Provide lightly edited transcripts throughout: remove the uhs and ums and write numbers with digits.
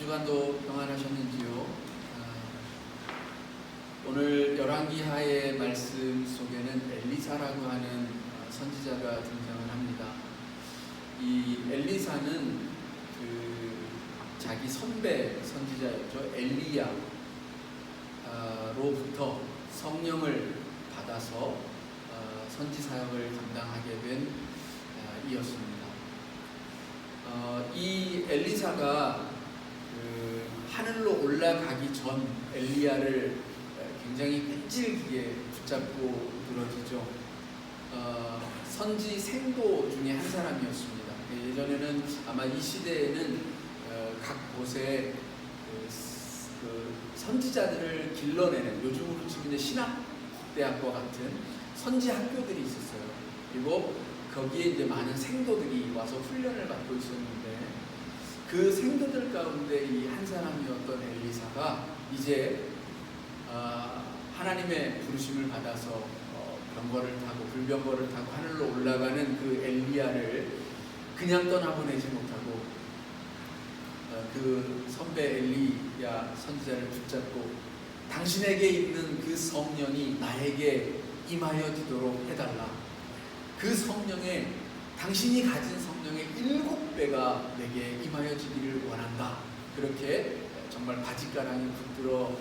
주간도 평안하셨는지요? 오늘 열왕기하의 말씀 속에는 엘리사라고 하는 선지자가 등장을 합니다. 이 엘리사는 자기 선배 선지자였죠. 엘리야로부터 성령을 받아서 선지 사역을 담당하게 된 이었습니다. 이 엘리사가 하늘로 올라가기 전 엘리야를 굉장히 끈질기게 붙잡고 늘어지죠. 선지 생도 중에 한 사람이었습니다. 예전에는 아마 이 시대에는 각 곳에 선지자들을 길러내는, 요즘으로 치면 이제 신학대학과 같은 선지 학교들이 있었어요. 그리고 거기에 이제 많은 생도들이 와서 훈련을 받고 있었는데, 그 생도들 가운데 이 한 사람이었던 엘리사가 이제 하나님의 부르심을 받아서 병거를 타고 불병거를 타고 하늘로 올라가는 그 엘리야를 그냥 떠나보내지 못하고 그 선배 엘리야 선지자를 붙잡고 당신에게 있는 그 성령이 나에게 임하여지도록 해달라. 그 성령에, 당신이 가진 성령의 7배가 내게 임하여지기를 원한다. 그렇게 정말 바짓가랑이 붙들어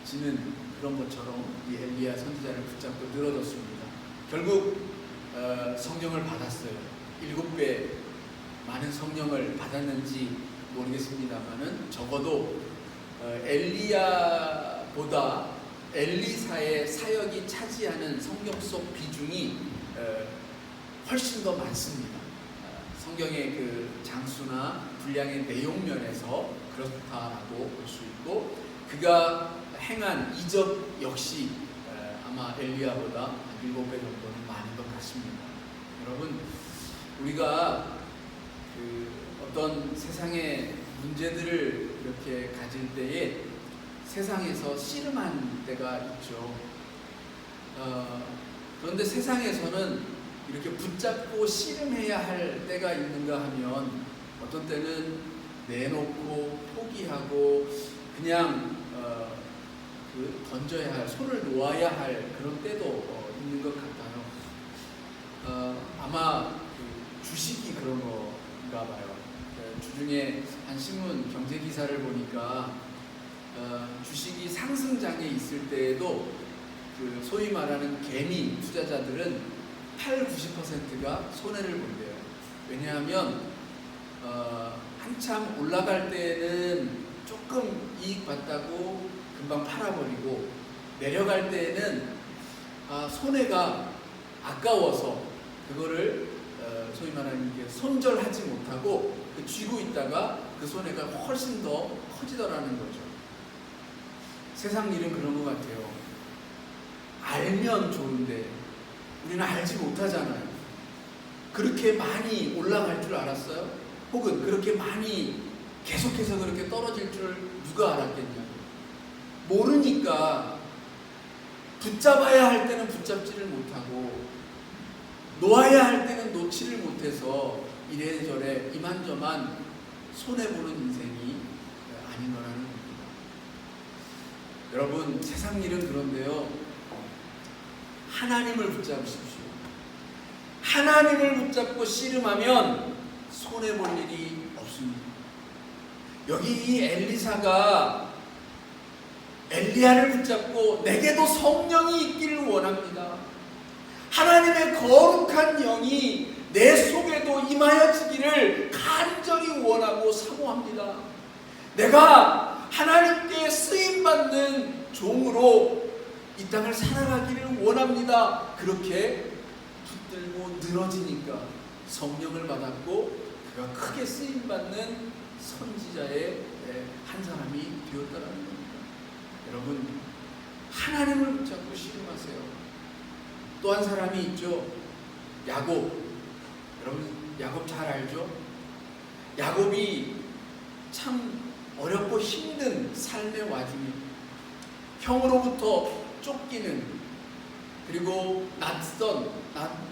지는 그런 것처럼 이 엘리야 선지자를 붙잡고 늘어졌습니다. 결국 성령을 받았어요. 7배 많은 성령을 받았는지 모르겠습니다만은 적어도 엘리야보다 엘리사의 사역이 차지하는 성경 속 비중이 훨씬 더 많습니다. 성경의 그 장수나 분량의 내용 면에서 그렇다라고 볼 수 있고, 그가 행한 이적 역시 아마 엘리야보다 7배 정도는 많은 것 같습니다. 여러분, 우리가 어떤 세상의 문제들을 이렇게 가질 때에 세상에서 씨름한 때가 있죠. 그런데 세상에서는 이렇게 붙잡고 씨름해야 할 때가 있는가 하면 어떤 때는 내놓고 포기하고 그냥 던져야 할, 손을 놓아야 할 그런 때도 있는 것 같아요. 아마 주식이 그런 건가 봐요. 주중에 한 신문 경제 기사를 보니까 주식이 상승장에 있을 때에도 소위 말하는 개미 투자자들은 80~90%가 손해를 본대요. 왜냐하면 한참 올라갈 때는 조금 이익 봤다고 금방 팔아버리고, 내려갈 때는 손해가 아까워서 그거를 소위 말하는 게 손절하지 못하고 쥐고 있다가 그 손해가 훨씬 더 커지더라는 거죠. 세상 일은 그런 것 같아요. 알면 좋은데 우리는 알지 못하잖아요. 그렇게 많이 올라갈 줄 알았어요? 혹은 그렇게 많이 계속해서 그렇게 떨어질 줄 누가 알았겠냐고. 모르니까 붙잡아야 할 때는 붙잡지를 못하고 놓아야 할 때는 놓지를 못해서 이래저래 이만저만 손해보는 인생이 아닌 거라는 겁니다. 여러분, 세상 일은 그런데요, 하나님을 붙잡으십시오. 하나님을 붙잡고 씨름하면 손해볼 일이 없습니다. 여기 이 엘리사가 엘리야를 붙잡고 내게도 성령이 있기를 원합니다. 하나님의 거룩한 영이 내 속에도 임하여지기를 간절히 원하고 사모합니다. 내가 하나님께 쓰임받는 종으로 이 땅을 살아가기를 원합니다. 그렇게 붙들고 늘어지니까 성령을 받았고 그가 크게 쓰임받는 선지자의 한 사람이 되었다는 겁니다. 여러분, 하나님을 붙잡고 씨름하세요. 또 한 사람이 있죠. 야곱. 여러분, 야곱 잘 알죠? 야곱이 참 어렵고 힘든 삶의 와중에 형으로부터 쫓기는, 그리고 낯선,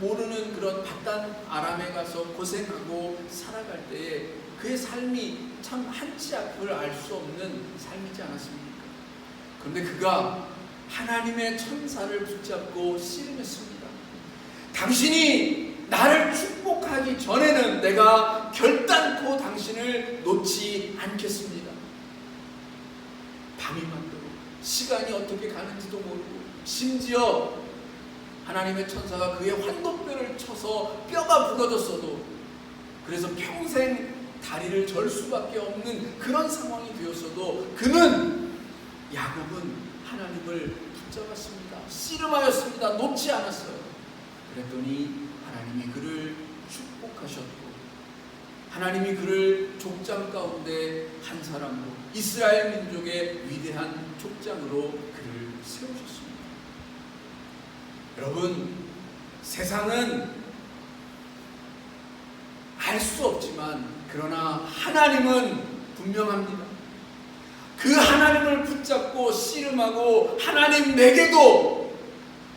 모르는 그런 바단 아람에 가서 고생하고 살아갈 때에 그의 삶이 참 참 한치 앞을 알 수 없는 삶이지 않았습니까? 그런데 그가 하나님의 천사를 붙잡고 씨름했습니다. 당신이 나를 축복하기 전에는 내가 결단코 당신을 놓지 않겠습니다. 밤이 맞도록 시간이 어떻게 가는지도 모르고 심지어 하나님의 천사가 그의 환도뼈를 쳐서 뼈가 부러졌어도 그래서 평생 다리를 절 수밖에 없는 그런 상황이 되었어도 그는 야곱은 하나님을 붙잡았습니다. 씨름하였습니다. 놓지 않았어요. 그랬더니 하나님이 그를 축복하셨고 하나님이 그를 족장 가운데 한 사람으로 이스라엘 민족의 위대한 족장으로 그를 세우셨습니다. 여러분, 세상은 알 수 없지만 그러나 하나님은 분명합니다. 그 하나님을 붙잡고 씨름하고 하나님 내게도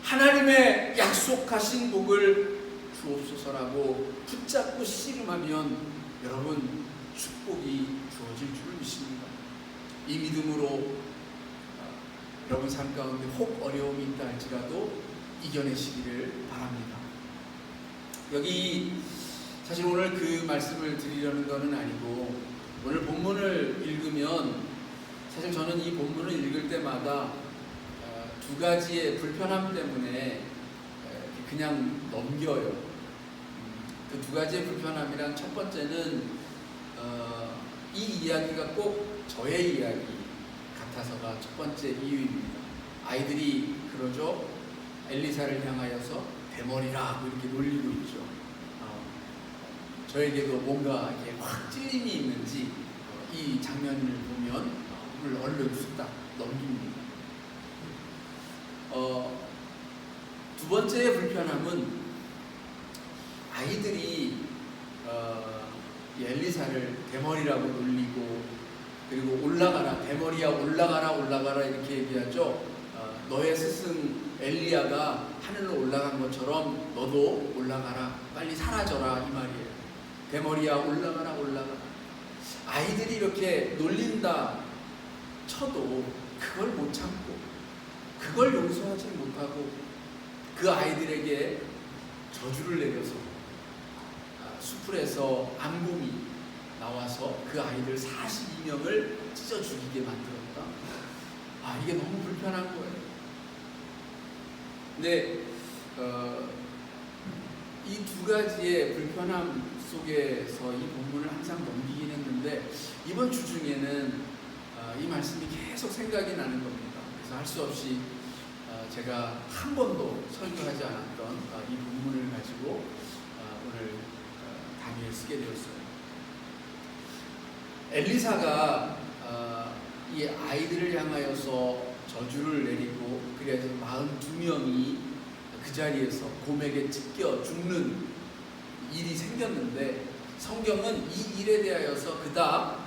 하나님의 약속하신 복을 주옵소서라고 붙잡고 씨름하면 여러분 축복이 주어질 줄 믿습니다. 이 믿음으로 여러분 삶 가운데 혹 어려움이 있다 할지라도 이겨내시기를 바랍니다. 여기 사실 오늘 그 말씀을 드리려는 것은 아니고 오늘 본문을 읽으면 사실 저는 이 본문을 읽을 때마다 두 가지의 불편함 때문에 그냥 넘겨요. 그 두 가지의 불편함이란 첫 번째는 이 이야기가 꼭 저의 이야기 같아서가 첫 번째 이유입니다. 아이들이 그러죠. 엘리사를 향하여서 대머리라고 이렇게 놀리고 있죠. 저에게도 뭔가 이렇게 확 찔림이 있는지 이 장면을 보면 오늘 얼른 쑥딱 넘깁니다. 두 번째의 불편함은 아이들이 엘리사를 대머리라고 놀리고 그리고 올라가라 대머리야 올라가라 이렇게 얘기하죠. 너의 스승 엘리야가 하늘로 올라간 것처럼 너도 올라가라 빨리 사라져라 이 말이에요. 대머리야 올라가라. 아이들이 이렇게 놀린다 쳐도 그걸 못 참고 그걸 용서하지 못하고 그 아이들에게 저주를 내려서 수풀에서 암곰이 나와서 그 아이들 42명을 찢어 죽이게 만들었다. 이게 너무 불편한 거예요. 근데 이 두 가지의 불편함 속에서 이 본문을 항상 넘기긴 했는데 이번 주 중에는 이 말씀이 계속 생각이 나는 겁니다. 그래서 할 수 없이 제가 한 번도 설교하지 않았던 이 본문을 가지고 오늘 강의를 쓰게 되었어요. 엘리사가 이 아이들을 향하여서 저주를 내리고 그래서 42명이 그 자리에서 곰에게 찢겨 죽는 일이 생겼는데 성경은 이 일에 대하여서 그닥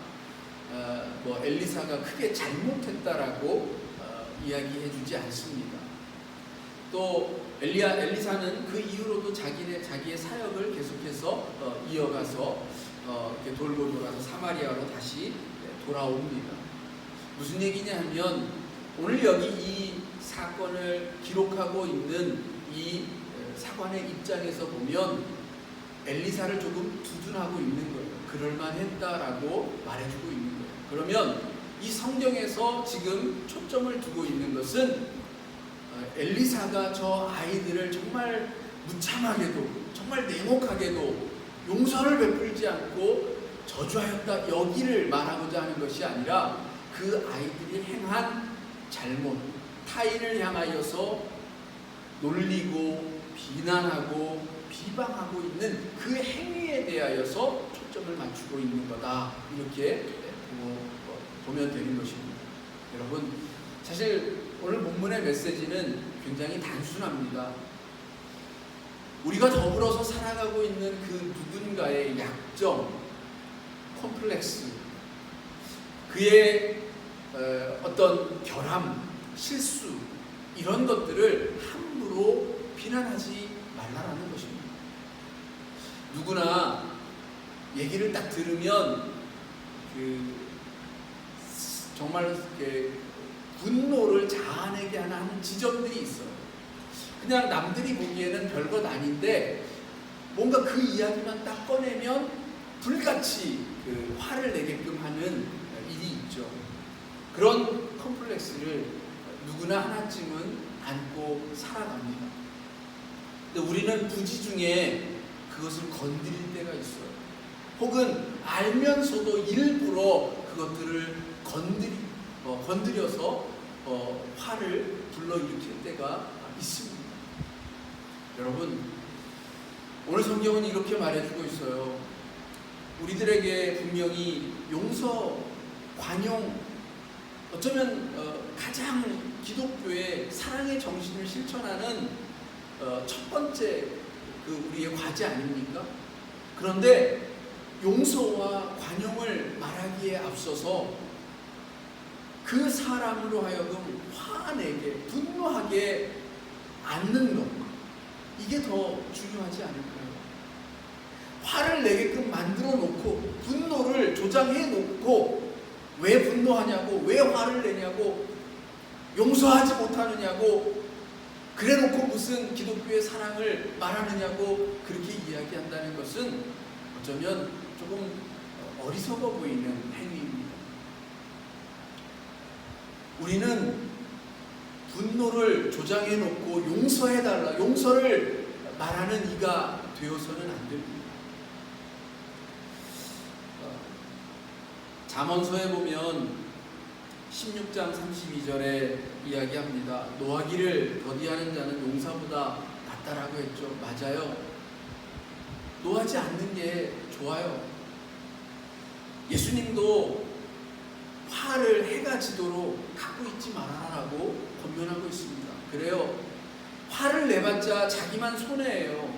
엘리사가 크게 잘못했다라고 이야기해주지 않습니다. 또 엘리사는 그 이후로도 자기의 사역을 계속해서 이어가서 이렇게 돌고 돌아서 사마리아로 다시 돌아옵니다. 무슨 얘기냐 하면 오늘 여기 이 사건을 기록하고 있는 이 사관의 입장에서 보면 엘리사를 조금 두둔하고 있는 거예요. 그럴만했다라고 말해주고 있는 거예요. 그러면 이 성경에서 지금 초점을 두고 있는 것은 엘리사가 저 아이들을 정말 무참하게도 정말 냉혹하게도 용서를 베풀지 않고 저주하였다 여기를 말하고자 하는 것이 아니라 그 아이들이 행한 잘못 타인을 향하여서 놀리고 비난하고 비방하고 있는 그 행위에 대하여서 초점을 맞추고 있는 거다 이렇게 보면 되는 것입니다. 여러분 사실 오늘 본문의 메시지는 굉장히 단순합니다. 우리가 더불어서 살아가고 있는 그 누군가의 약점, 컴플렉스, 그의 어떤 결함, 실수 이런 것들을 함부로 비난하지 말라라는 것입니다. 누구나 얘기를 딱 들으면 정말 분노를 자아내게 하는 지점들이 있어요. 그냥 남들이 보기에는 별것 아닌데 뭔가 그 이야기만 딱 꺼내면 불같이 화를 내게끔 하는 일이 있죠. 그런 컴플렉스를 누구나 하나쯤은 안고 살아갑니다. 근데 우리는 부지 중에 그것을 건드릴 때가 있어요. 혹은 알면서도 일부러 그것들을 건드려서 화를 불러일으킬 때가 있습니다. 여러분, 오늘 성경은 이렇게 말해주고 있어요. 우리들에게 분명히 용서, 관용, 어쩌면 가장 기독교의 사랑의 정신을 실천하는 첫 번째 우리의 과제 아닙니까? 그런데 용서와 관용을 말하기에 앞서서 그 사람으로 하여금 화내게, 분노하게 않는 것, 이게 더 중요하지 않을까요? 화를 내게끔 만들어 놓고 분노를 조장해 놓고 왜 분노하냐고, 왜 화를 내냐고, 용서하지 못하느냐고, 그래 놓고 무슨 기독교의 사랑을 말하느냐고 그렇게 이야기한다는 것은 어쩌면 조금 어리석어 보이는 행위입니다. 우리는 분노를 조장해 놓고 용서해달라, 용서를 말하는 이가 되어서는 안 됩니다. 잠언서에 보면 16장 32절에 이야기합니다. 노하기를 더디하는 자는 용사보다 낫다라고 했죠. 맞아요. 노하지 않는 게 좋아요. 예수님도 화를 해가 지도록 갖고 있지 말아라라고 권면하고 있습니다. 그래요. 화를 내봤자 자기만 손해예요.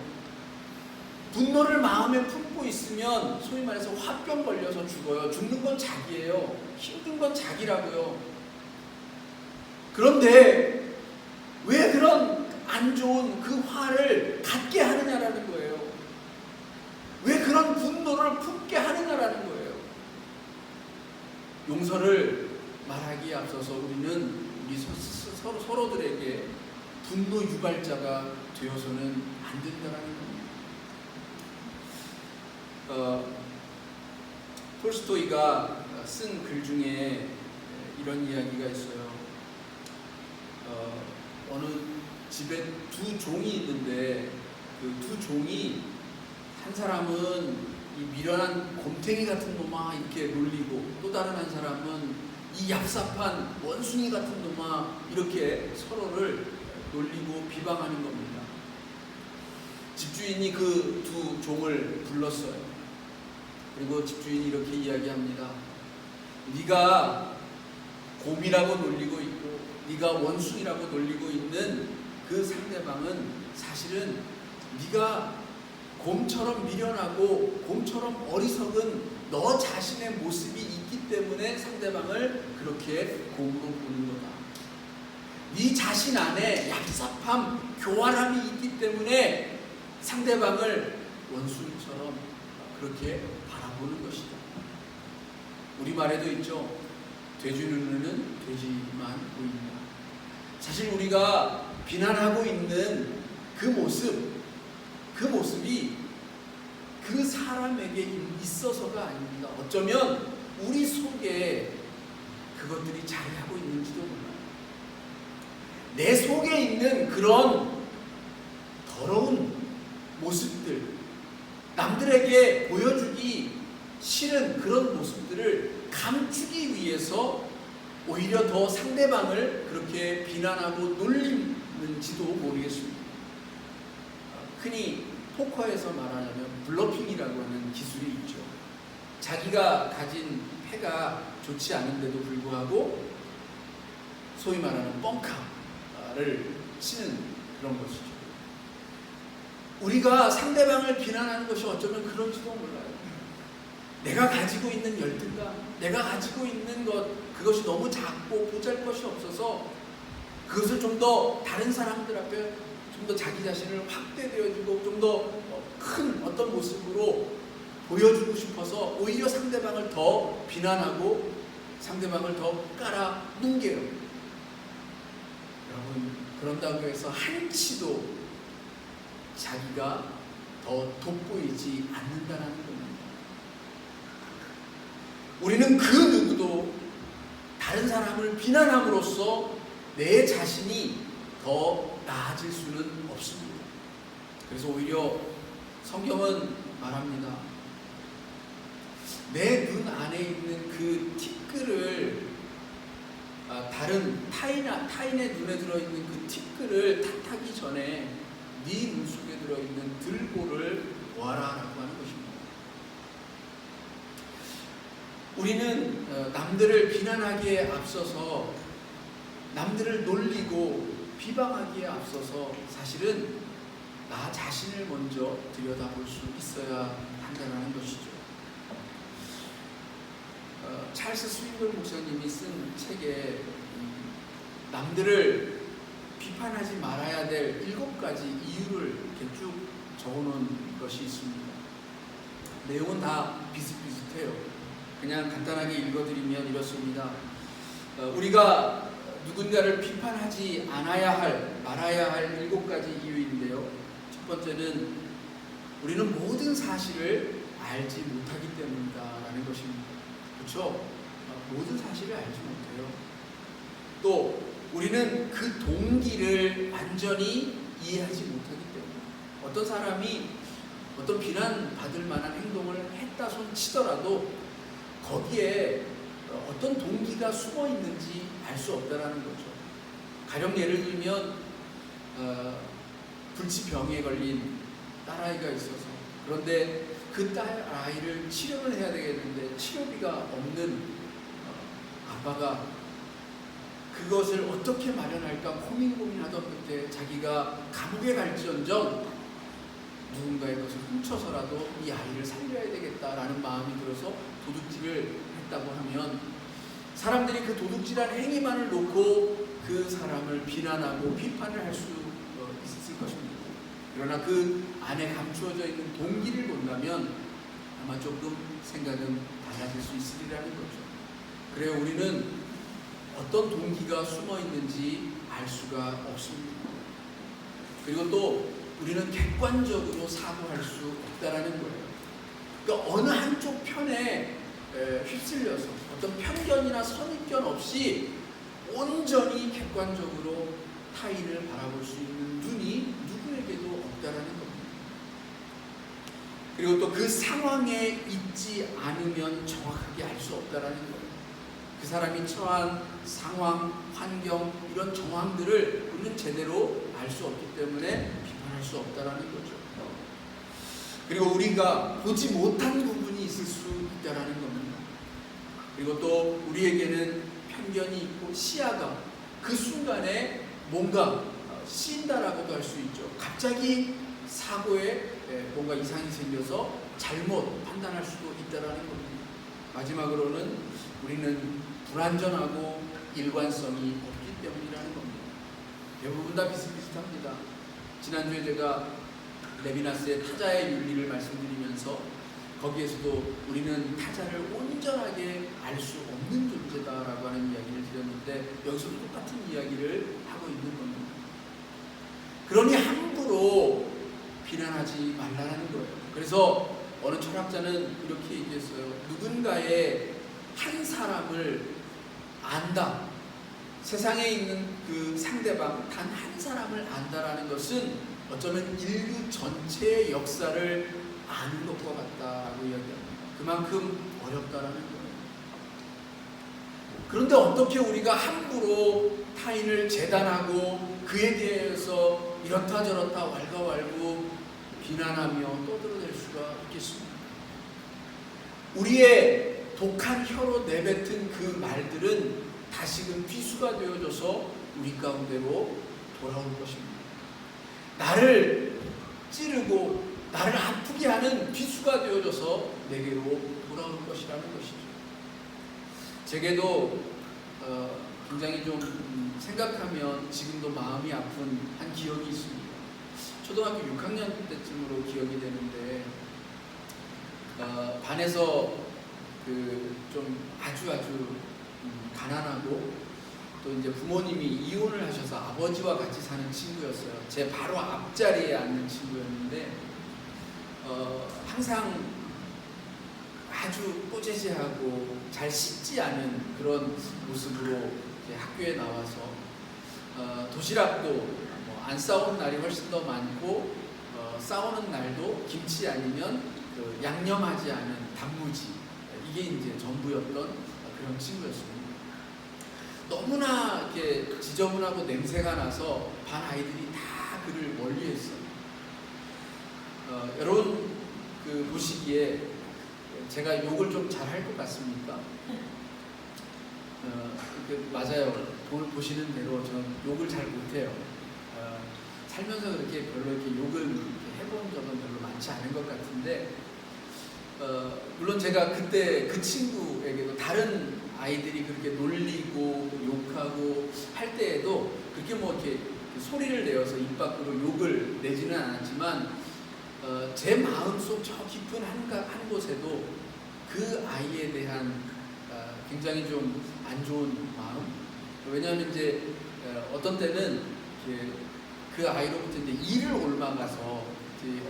분노를 마음에 품고 있으면 소위 말해서 화병 걸려서 죽어요. 죽는 건 자기예요. 힘든 건 자기라고요. 그런데 왜 그런 안 좋은 그 화를 갖게 하느냐라는 거예요. 왜 그런 분노를 품게 하느냐라는 거예요. 용서를 말하기에 앞서서 우리는 우리 서로들에게 분노 유발자가 되어서는 안 된다는 겁니다. 톨스토이가 쓴 글 중에 이런 이야기가 있어요. 어느 집에 두 종이 있는데 그 두 종이, 한 사람은 이 미련한 곰탱이 같은 놈아 이렇게 놀리고, 또 다른 한 사람은 이 얍삽한 원숭이 같은 놈아 이렇게 서로를 놀리고 비방하는 겁니다. 집주인이 그 두 종을 불렀어요. 그리고 집주인이 이렇게 이야기합니다. 네가 곰이라고 놀리고 있고 네가 원숭이라고 놀리고 있는 그 상대방은 사실은 네가 곰처럼 미련하고 곰처럼 어리석은 너 자신의 모습이 있기 때문에 상대방을 그렇게 곰으로 보는 거다. 네 자신 안에 얍삽함, 교활함이 있기 때문에 상대방을 원숭이처럼 그렇게 바라보는 것이다. 우리말에도 있죠. 돼지 눈에는 돼지만 보인다. 사실 우리가 비난하고 있는 그 모습이 그 사람에게 있어서가 아닙니다. 어쩌면 우리 속에 그것들이 자리하고 있는지도 몰라요. 내 속에 있는 그런 더러운 모습들, 남들에게 보여주기 싫은 그런 모습들을 감추기 위해서 오히려 더 상대방을 그렇게 비난하고 놀리는지도 모르겠습니다. 흔히 포커에서 말하자면 블러핑이라고 하는 기술이 있죠. 자기가 가진 패가 좋지 않은데도 불구하고 소위 말하는 뻥카를 치는 그런 것이죠. 우리가 상대방을 비난하는 것이 어쩌면 그런지도 몰라요. 내가 가지고 있는 열등감, 내가 가지고 있는 그것이 너무 작고 보잘것이 없어서 그것을 좀 더 다른 사람들 앞에 좀 더 자기 자신을 확대되어지고 좀 더 큰 어떤 모습으로 보여주고 싶어서 오히려 상대방을 더 비난하고 상대방을 더 깔아 뭉개요. 여러분, 그런다고 해서 한치도 자기가 더 돋보이지 않는다는 겁니다. 우리는 그 누구도 다른 사람을 비난함으로써 내 자신이 더 나아질 수는 없습니다. 그래서 오히려 성경은 말합니다. 내 눈 안에 있는 그 티끌을 다른 타인의 눈에 들어있는 그 티끌을 탓하기 전에 네 눈 속에 들어있는 들보를 보아라라고 하는 것입니다. 우리는 남들을 비난하기에 앞서서 남들을 놀리고 비방하기에 앞서서 사실은 나 자신을 먼저 들여다볼 수 있어야 한다는 것이죠. 찰스 스윙걸 목사님이 쓴 책에 남들을 비판하지 말아야 될 7가지 이유를 이렇게 쭉 적어놓은 것이 있습니다. 내용은 다 비슷비슷해요. 그냥 간단하게 읽어드리면 이렇습니다. 우리가 누군가를 비판하지 말아야 할 7가지 이유인데요. 첫 번째는 우리는 모든 사실을 알지 못하기 때문이다라는 것입니다. 그렇죠? 모든 사실을 알지 못해요. 또 우리는 그 동기를 완전히 이해하지 못하기 때문에 어떤 사람이 어떤 비난받을 만한 행동을 했다 손 치더라도 거기에 어떤 동기가 숨어 있는지 알 수 없다라는 거죠. 가령 예를 들면 불치병에 걸린 딸아이가 있어서 그런데 그 딸아이를 치료를 해야 되겠는데 치료비가 없는 아빠가 그것을 어떻게 마련할까 고민하던 끝에 자기가 감옥에 갈지언정 누군가의 것을 훔쳐서라도 이 아이를 살려야 되겠다라는 마음이 들어서 도둑질을 했다고 하면 사람들이 그 도둑질한 행위만을 놓고 그 사람을 비난하고 비판을 할 수 있을 것입니다. 그러나 그 안에 감추어져 있는 동기를 본다면 아마 조금 생각은 달라질 수 있으리라는 거죠. 그래요, 우리는 어떤 동기가 숨어 있는지 알 수가 없습니다. 그리고 또 우리는 객관적으로 사고할 수 없다라는 거예요. 그러니까 어느 한쪽 편에 휩쓸려서 어떤 편견이나 선입견 없이 온전히 객관적으로 타인을 바라볼 수 있는 눈이 누구에게도 없다라는 겁니다. 그리고 또 그 상황에 있지 않으면 정확하게 알 수 없다라는 거예요. 그 사람이 처한 상황, 환경 이런 정황들을 우리는 제대로 알 수 없기 때문에 비판할 수 없다라는 거죠. 그리고 우리가 보지 못한 부분이 있을 수 있다라는 겁니다. 그리고 또 우리에게는 편견이 있고 시야가 그 순간에 뭔가 씌인다라고도 할 수 있죠. 갑자기 사고에 뭔가 이상이 생겨서 잘못 판단할 수도 있다라는 겁니다. 마지막으로는 우리는 불완전하고 일관성이 없기 때문이라는 겁니다. 대부분 다 비슷비슷합니다. 지난주에 제가 레비나스의 타자의 윤리를 말씀드리면서 거기에서도 우리는 타자를 온전하게 알 수 없는 존재다라고 하는 이야기를 드렸는데 여기서도 똑같은 이야기를 하고 있는 겁니다. 그러니 함부로 비난하지 말라는 거예요. 그래서 어느 철학자는 이렇게 얘기했어요. 누군가의 한 사람을 안다. 세상에 있는 그 상대방 단 한 사람을 안다라는 것은 어쩌면 인류 전체의 역사를 아는 것과 같다라고 이야기합니다. 그만큼 어렵다라는 거예요. 그런데 어떻게 우리가 함부로 타인을 재단하고 그에 대해서 이렇다 저렇다 왈가왈부 비난하며 떠들어댈 수가 있겠습니까? 우리의 독한 혀로 내뱉은 그 말들은 다시금 비수가 되어져서 우리 가운데로 돌아올 것입니다. 나를 찌르고 나를 아프게 하는 비수가 되어져서 내게로 돌아올 것이라는 것이죠. 제게도 굉장히 좀 생각하면 지금도 마음이 아픈 한 기억이 있습니다. 초등학교 6학년 때쯤으로 기억이 되는데 반에서 좀 아주 가난하고 또 이제 부모님이 이혼을 하셔서 아버지와 같이 사는 친구였어요. 제 바로 앞자리에 앉는 친구였는데 항상 아주 꼬재재하고 잘 씻지 않은 그런 모습으로 이제 학교에 나와서 도시락도 안 싸우는 날이 훨씬 더 많고 싸우는 날도 김치 아니면 양념하지 않은 단무지, 이게 이제 전부였던 그런 친구였습니다. 너무나 이렇게 지저분하고 냄새가 나서 반 아이들이 다 그를 멀리했어요. 여러분 보시기에 제가 욕을 좀 잘할 것 같습니까? 맞아요. 보시는 대로 저는 욕을 잘 못해요. 살면서 그렇게 별로 이렇게 욕을 해본 적은 별로 많지 않은 것 같은데, 물론 제가 그때 그 친구에게도 다른 아이들이 그렇게 놀리고 욕하고 할 때에도 그렇게 이렇게 소리를 내어서 입 밖으로 욕을 내지는 않았지만, 제 마음속 저 깊은 한 곳에도 그 아이에 대한 굉장히 좀 안 좋은 마음. 왜냐하면 이제 어떤 때는 그 아이로부터 이제 일을 옮아가서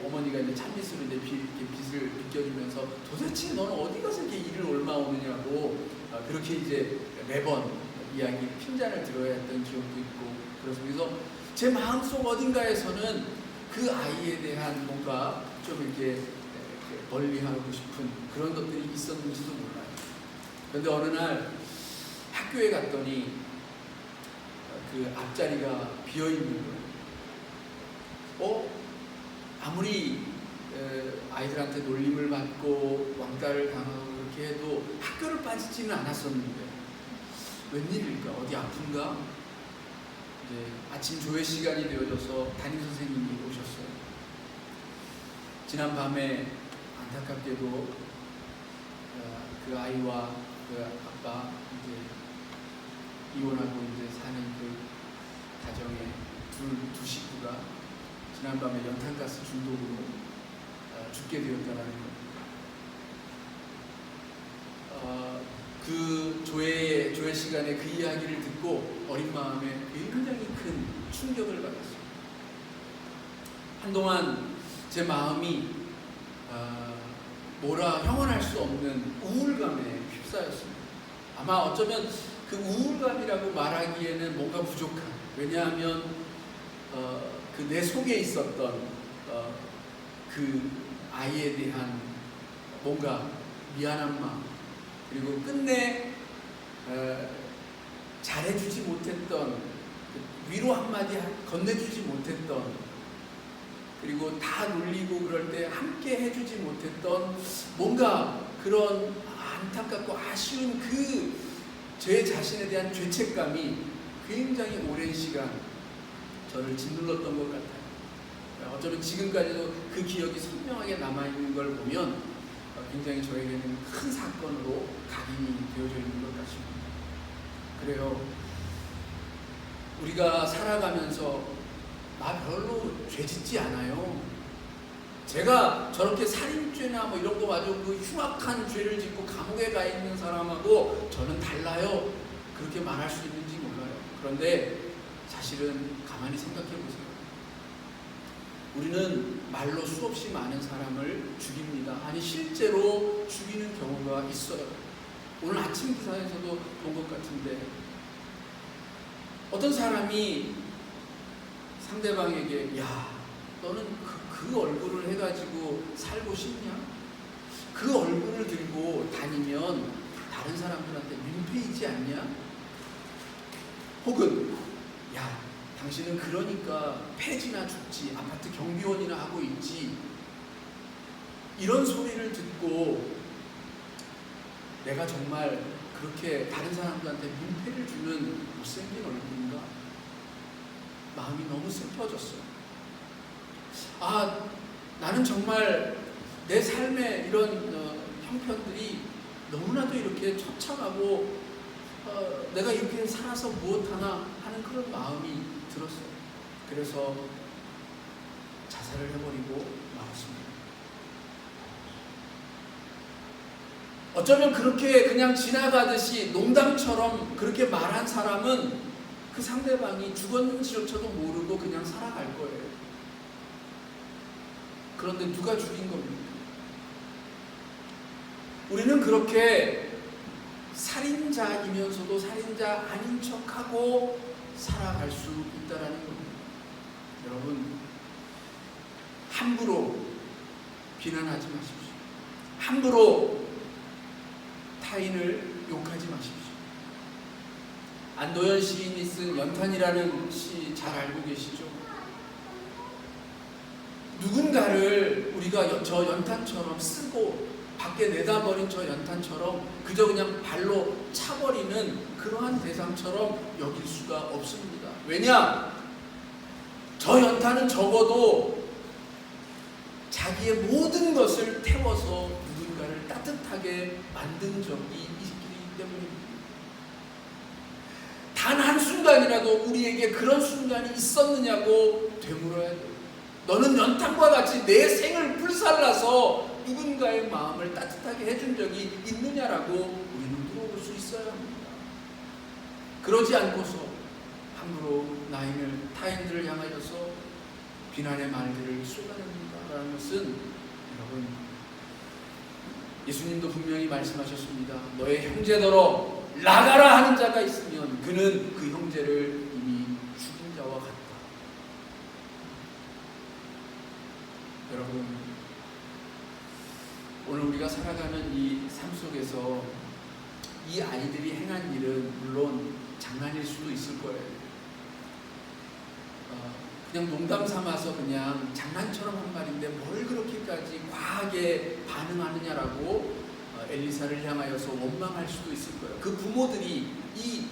어머니가 이제 찬미스로 이제 빚을 빚겨주면서 도대체 너는 어디 가서 이렇게 일을 옮아오느냐고 그렇게 이제 매번 이야기 핀잔을 들어야 했던 기억도 있고, 그래서 제 마음속 어딘가에서는 그 아이에 대한 뭔가 좀 이렇게 멀리하고 싶은 그런 것들이 있었는지도 몰라요. 그런데 어느 날 학교에 갔더니 그 앞자리가 비어 있는 거예요. 아무리 아이들한테 놀림을 받고 왕따를 당하고 그렇게 해도 학교를 빠지지는 않았었는데 웬일일까? 어디 아픈가? 이제 아침 조회 시간이 되어져서 담임 선생님이 오셨어요. 지난 밤에 안타깝게도 그 아이와 그 아빠 이제 이혼하고 이제 사는 그 가정의 두 식구가 지난밤에 연탄가스 중독으로 죽게 되었다는 것. 그 조회 시간에 그 이야기를 듣고 어린 마음에 굉장히 큰 충격을 받았어요. 한동안 제 마음이 형언할 수 없는 우울감에 휩싸였습니다. 아마 어쩌면 그 우울감이라고 말하기에는 뭔가 부족한, 왜냐하면 그 내 속에 있었던 그 아이에 대한 뭔가 미안한 마음, 그리고 끝내 잘해주지 못했던, 위로 한마디 건네주지 못했던, 그리고 다 놀리고 그럴 때 함께 해주지 못했던 뭔가 그런 안타깝고 아쉬운 그 제 자신에 대한 죄책감이 굉장히 오랜 시간 저를 짓눌렀던 것 같아요. 어쩌면 지금까지도 그 기억이 선명하게 남아있는 걸 보면 굉장히 저에게는 큰 사건으로 각인이 되어져 있는 것 같습니다. 그래요. 우리가 살아가면서 나 별로 죄 짓지 않아요. 제가 저렇게 살인죄나 이런 거 가지고 그 흉악한 죄를 짓고 감옥에 가 있는 사람하고 저는 달라요. 그렇게 말할 수 있는지 몰라요. 그런데 사실은 가만히 생각해 보세요. 우리는 말로 수없이 많은 사람을 죽입니다. 아니 실제로 죽이는 경우가 있어요. 오늘 아침 기사에서도 본 것 같은데 어떤 사람이 상대방에게 야 너는 그 얼굴을 해가지고 살고 싶냐? 그 얼굴을 들고 다니면 다른 사람들한테 민폐이지 않냐? 혹은 야 당신은 그러니까 폐지나 죽지, 아파트 경비원이나 하고 있지, 이런 소리를 듣고 내가 정말 그렇게 다른 사람들한테 민폐를 주는 못생긴 얼굴인가? 마음이 너무 슬퍼졌어요. 나는 정말 내 삶의 이런 형편들이 너무나도 이렇게 처참하고 내가 이렇게 살아서 무엇하나 하는 그런 마음이 들었어요. 그래서 자살을 해버리고 말았습니다. 어쩌면 그렇게 그냥 지나가듯이 농담처럼 그렇게 말한 사람은 그 상대방이 죽었는지조차도 모르고 그냥 살아갈 거예요. 그런데 누가 죽인 겁니까? 우리는 그렇게 살인자이면서도 살인자 아닌 척하고 살아갈 수 있다라는 겁니다. 여러분, 함부로 비난하지 마십시오. 함부로 타인을 욕하지 마십시오. 안도현 시인이 쓴 연탄이라는 시 잘 알고 계시죠? 누군가를 우리가 저 연탄처럼 쓰고 밖에 내다버린 저 연탄처럼 그저 그냥 발로 차버리는 그러한 대상처럼 여길 수가 없습니다. 왜냐? 저 연탄은 적어도 자기의 모든 것을 태워서 누군가를 따뜻하게 만든 적이 있기 때문입니다. 단 한순간이라도 우리에게 그런 순간이 있었느냐고 되물어야 돼요. 너는 연탄과 같이 내 생을 불살라서 누군가의 마음을 따뜻하게 해준 적이 있느냐라고 우리는 물어볼 수 있어야 합니다. 그러지 않고서 함부로 타인들을 향하여서 비난의 말들을 쏟아냅니다라는 것은, 여러분, 예수님도 분명히 말씀하셨습니다. 너의 형제더러 나가라 하는 자가 있으면 그는 그 형제를 이미 죽인 자와 같다. 여러분, 오늘 우리가 살아가는 이 삶 속에서 이 아이들이 행한 일은 물론 장난일 수도 있을 거예요. 그냥 농담 삼아서 그냥 장난처럼 한 말인데 뭘 그렇게까지 과하게 반응하느냐라고 엘리사를 향하여서 원망할 수도 있을 거예요. 그 부모들이 이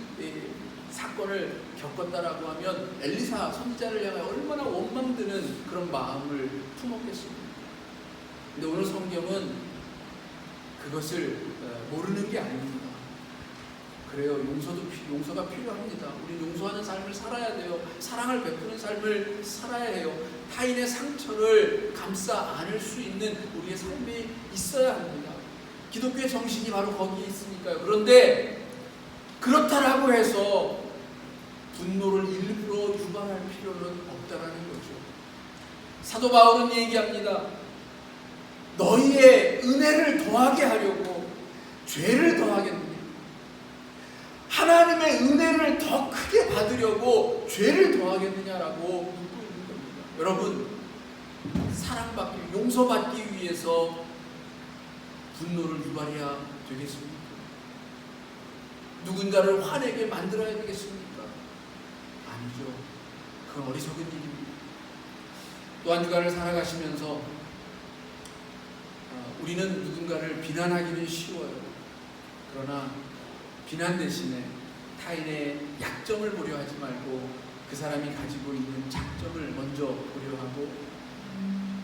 사건을 겪었다라고 하면 엘리사 선지자를 향하여 얼마나 원망드는 그런 마음을 품었겠습니까? 근데 오늘 성경은 그것을 모르는 게 아닙니다. 그래요. 용서가 필요합니다. 우리 용서하는 삶을 살아야 돼요. 사랑을 베푸는 삶을 살아야 해요. 타인의 상처를 감싸 안을 수 있는 우리의 삶이 있어야 합니다. 기독교의 정신이 바로 거기에 있으니까요. 그런데 그렇다라고 해서 분노를 일부러 유발할 필요는 없다라는 거죠. 사도 바울은 얘기합니다. 너희의 은혜를 더하게 하려고 죄를 더하겠느냐? 하나님의 은혜를 더 크게 받으려고 죄를 더하겠느냐라고 묻고 있는 겁니다. 여러분, 사랑받기, 용서받기 위해서 분노를 유발해야 되겠습니까? 누군가를 화내게 만들어야 되겠습니까? 아니죠. 그건 어리석은 일입니다. 또 한 주간을 살아가시면서 우리는 누군가를 비난하기는 쉬워요. 그러나 비난 대신에 타인의 약점을 보려 하지 말고 그 사람이 가지고 있는 장점을 먼저 보려 하고,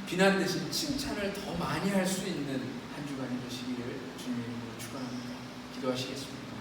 비난 대신 칭찬을 더 많이 할 수 있는 한 주간이 되시기를 주님으로 축원합니다. 기도하시겠습니다.